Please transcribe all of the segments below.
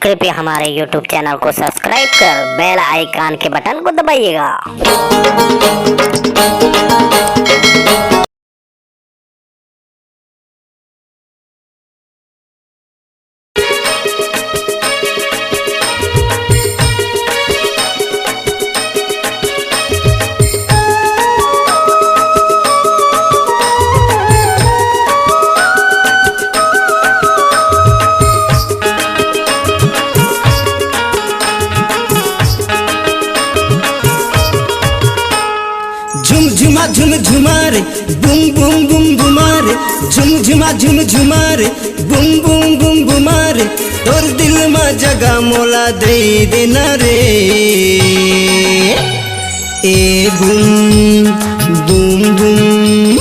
कृपया हमारे YouTube channel को सब्सक्राइब कर बेल आइकन के बटन को दबाइएगा। झुम झुमा रे बुम बुम बुम बुमा रे झुम झुमा रे बुम बुम बुम बुमा रे तोर दिल में जगह मोला दे देना रे ए Bum Bum Bum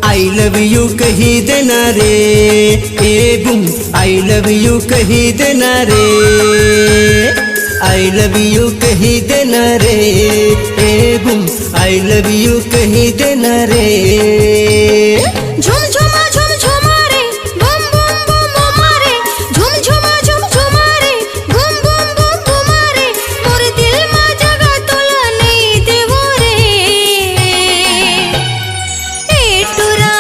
I love you कही देना रे ए बुम आई लव यू कही देना रे आई लव यू कही देना रे ए बुम आई लव यू कही देना रे। झुम झुमा रे बुम बुम बुम बुमा रे झुम झुमा रे बुम बुम बुम बुमा रे मोर दिल में जगह तोला नहीं देवो रे ए टुरा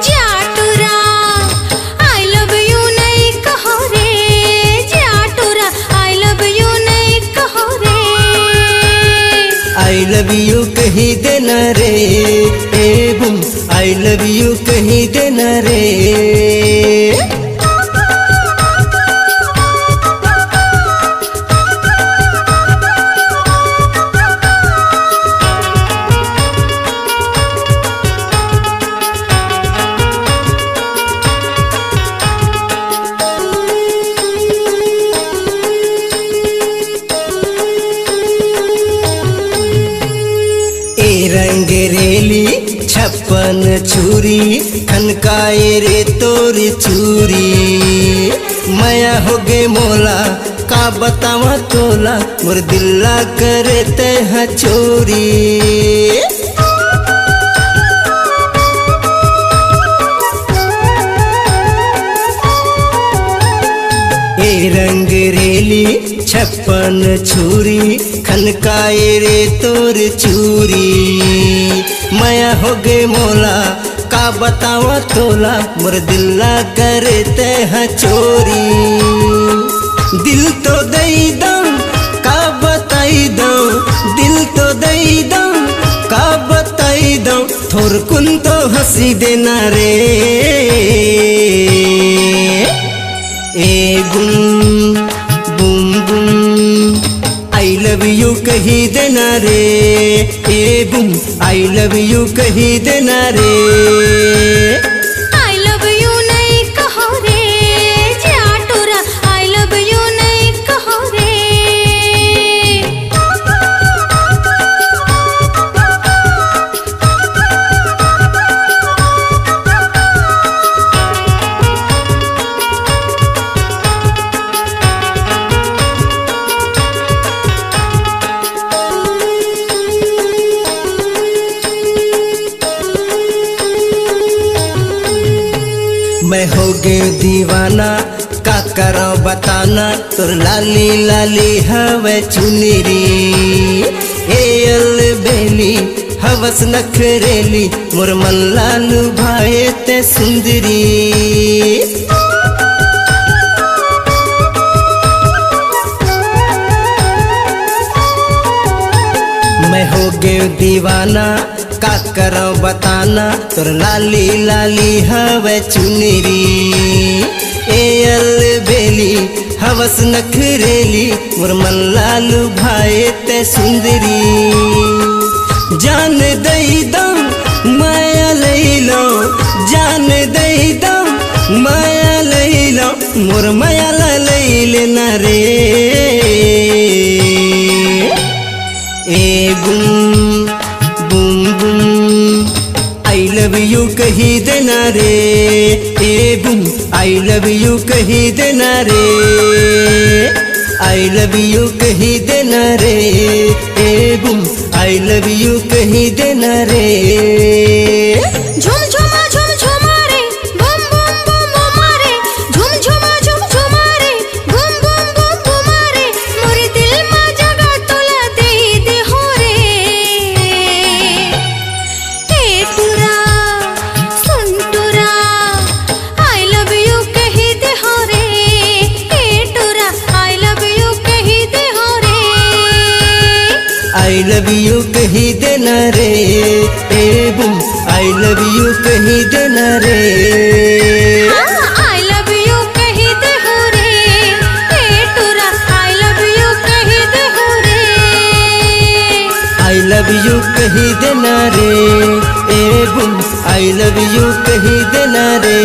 जा टुरा आई लव यू नहीं कहो रे जा टुरा आई लव यू नहीं कहो रे आई लव यू कही देना रे ए बुम आई लव यू कही देना रे। रंगरेली छप्पन छुरी खनकाए रे तोरी चूरी माया हो गे मोला का बतावा तोला मोर दिल्ला करे ते चोरी रंगरेली छप्पन छुरी खनकाए रे तोर चूरी माया हो गे मोला का बतावा तोला मोर दिल्ला करे ते चोरी दिल तो दई दम का बताई दम दिल तो दई दम का बताई दम थोर कुन तो हंसी देना रे ए Bum Bum Bum I love you कही देना रे ए बुम आई लव यू कही देना रे आई लव यू नहीं कहो रे जा टुरा आई लव यू नहीं कहो रे मैं हो गए दीवाना का करो बताना तोर लाली लाली हवे चुनरी ए अल बेली हवस नखरेली मोर मन लालू भाए ते सुंदरी मैं हो गए दीवाना का करो बताना तोर लाली लाली हवे चुनरी ए अल बेली हवस नखरेली मोर मन लालू भाए ते सुंदरी जान दई दम माया लई लो जान दई दम माया लई लो मोर माया लई लेना रे ए Bum Bum Bum I love you कही देना रे ए बुम आई लव यू कही देना रे आई लव यू कही देना रे ए बुम आई लव यू कही देना रे। झुम झुमा रे बुम बुम बुम बुमा रे झुम झुमा रे बुम बुम लव यू कही देना रे, ए बुम आई लव यू कही देना रे। आई लव यू कही दे हो रे, ए टुरा आई लव यू कही दे हो रे। आई लव यू कही देना रे, ए बुम आई लव यू कही देना रे।